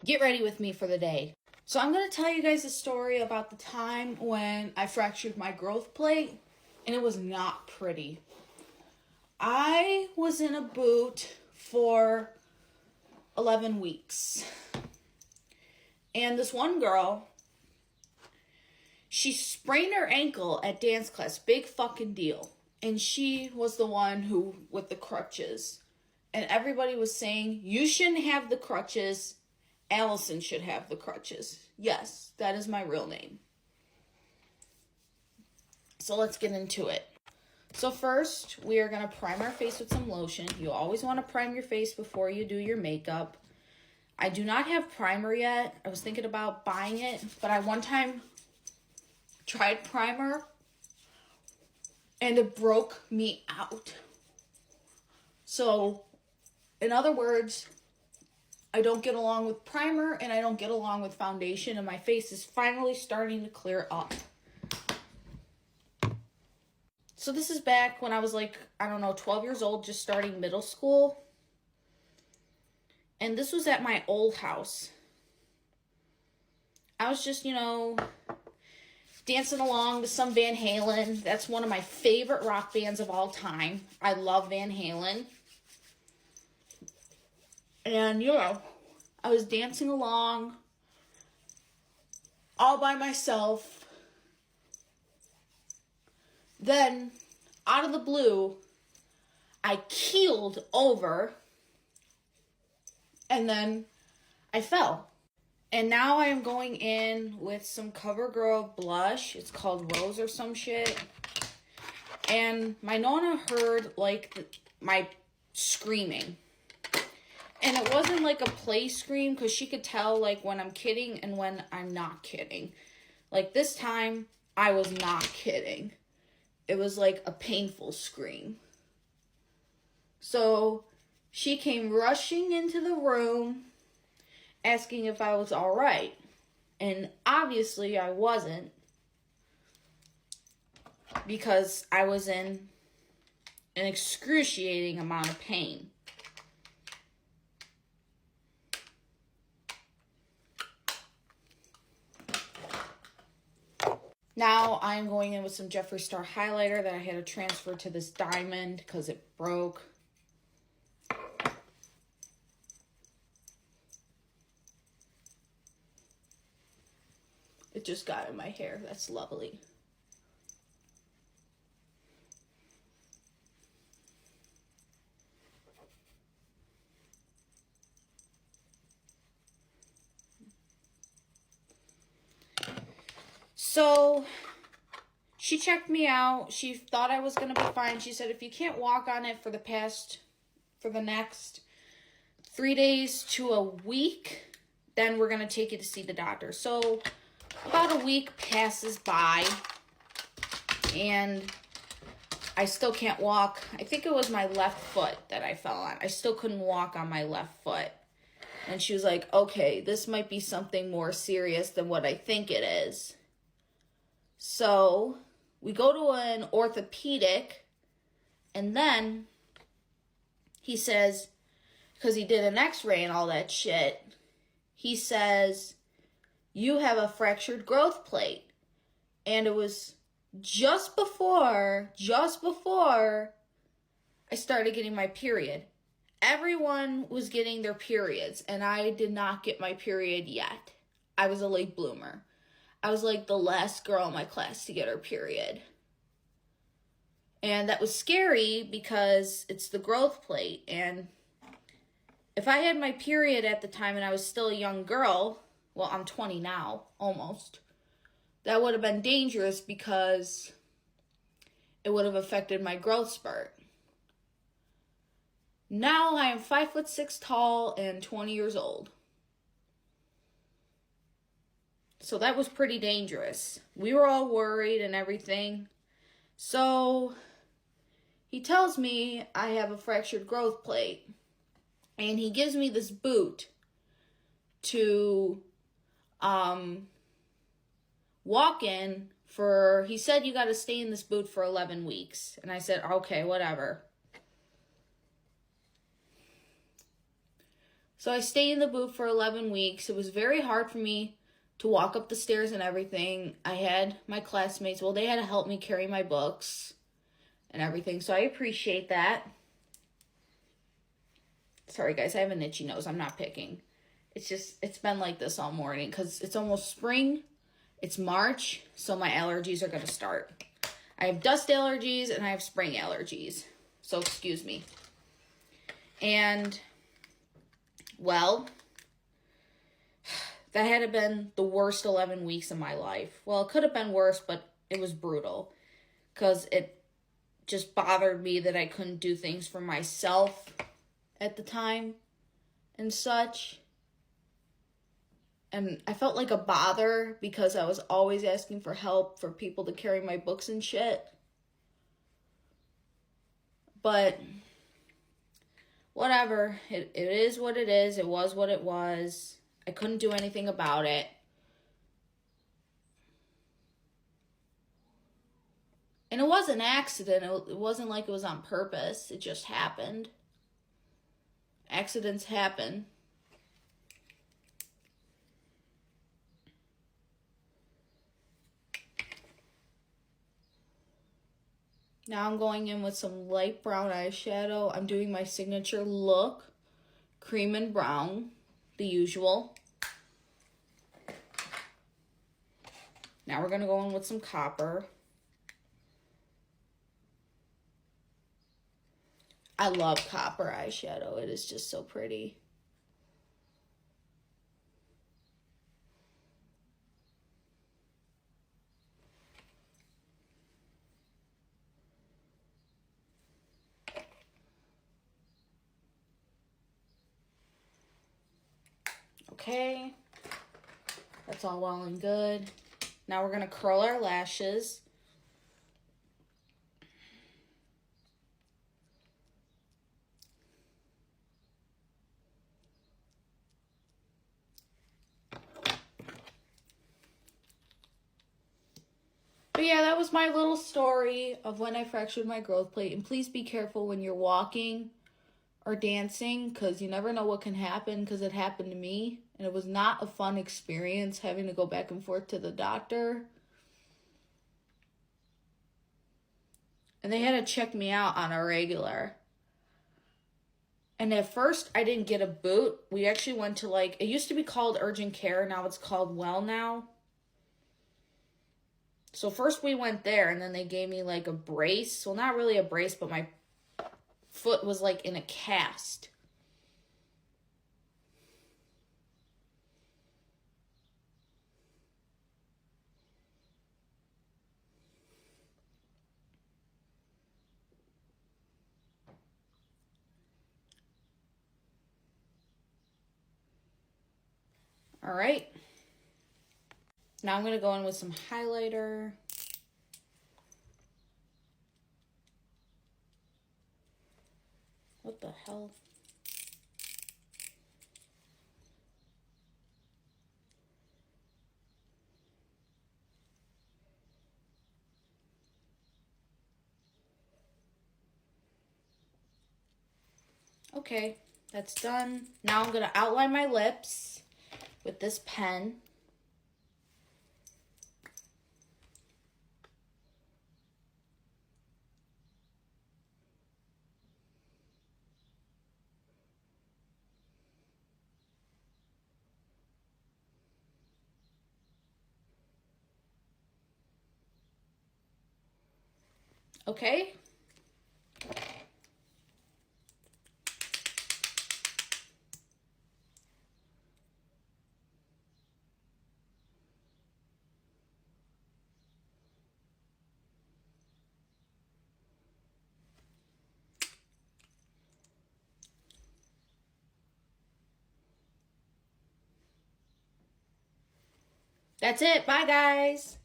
Get ready with me for the day. So I'm going to tell you guys a story about the time when I fractured my growth plate, and it was not pretty. I was in a boot for 11 weeks. And this one girl, she sprained her ankle at dance class. Big fucking deal. And she was the one who, with the crutches. And everybody was saying, you shouldn't have the crutches. Allison should have the crutches. Yes, that is my real name. So let's get into it. So first, we are going to prime our face with some lotion. You always want to prime your face before you do your makeup. I do not have primer yet. I was thinking about buying it, but I one time tried primer and it broke me out. So, in other words, I don't get along with primer and I don't get along with foundation, and my face is finally starting to clear up. So this is back when I was 12 years old, just starting middle school. And this was at my old house. I was just, dancing along to some Van Halen. That's one of my favorite rock bands of all time. I love Van Halen. And, I was dancing along all by myself. Then, out of the blue, I keeled over. And then I fell. And now I am going in with some CoverGirl blush. It's called Rose or some shit. And my Nonna heard my screaming. And it wasn't like a play scream, because she could tell when I'm kidding and when I'm not kidding. This time, I was not kidding. It was like a painful scream. So she came rushing into the room asking if I was all right. And obviously I wasn't, because I was in an excruciating amount of pain. Now I'm going in with some Jeffree Star highlighter that I had to transfer to this diamond because it broke. It just got in my hair. That's lovely. So she checked me out. She thought I was going to be fine. She said, if you can't walk on it for the next 3 days to a week, then we're going to take you to see the doctor. So about a week passes by and I still can't walk. I think it was my left foot that I fell on. I still couldn't walk on my left foot. And she was like, okay, this might be something more serious than what I think it is. So we go to an orthopedic, and then he says, because he did an x-ray and all that shit, he says, you have a fractured growth plate. And it was just before I started getting my period. Everyone was getting their periods, and I did not get my period yet. I was a late bloomer. I was the last girl in my class to get her period. And that was scary because it's the growth plate. And if I had my period at the time and I was still a young girl, well, I'm 20 now, almost, that would have been dangerous because it would have affected my growth spurt. Now I am 5'6" tall and 20 years old. So that was pretty dangerous. We were all worried and everything. So he tells me I have a fractured growth plate. And he gives me this boot to walk in for, he said you got to stay in this boot for 11 weeks. And I said, okay, whatever. So I stayed in the boot for 11 weeks. It was very hard for me to walk up the stairs and everything. I had my classmates, well, they had to help me carry my books and everything. So I appreciate that. Sorry, guys, I have an itchy nose. I'm not picking. It's been like this all morning because it's almost spring. It's March, so my allergies are going to start. I have dust allergies and I have spring allergies. So excuse me. And, well, that had been the worst 11 weeks of my life. Well, it could have been worse, but it was brutal. Because it just bothered me that I couldn't do things for myself at the time and such. And I felt like a bother because I was always asking for help for people to carry my books and shit. But whatever. It is what it is. It was what it was. I couldn't do anything about it. And it was an accident. It wasn't like it was on purpose. It just happened. Accidents happen. Now I'm going in with some light brown eyeshadow. I'm doing my signature look. Cream and brown. The usual. Now we're going to go in with some copper. I love copper eyeshadow. It is just so pretty. Okay, that's all well and good. Now we're going to curl our lashes. But yeah, that was my little story of when I fractured my growth plate. And please be careful when you're walking or dancing, because you never know what can happen, because it happened to me. And it was not a fun experience having to go back and forth to the doctor. And they had to check me out on a regular. And at first, I didn't get a boot. We actually went to, like, it used to be called urgent care. Now it's called Well Now. So first we went there, and then they gave me, like, a brace. Well, not really a brace, but my foot was, like, in a cast. All right. Now I'm going to go in with some highlighter. What the hell? Okay, that's done. Now I'm going to outline my lips with this pen. Okay. That's it. Bye, guys.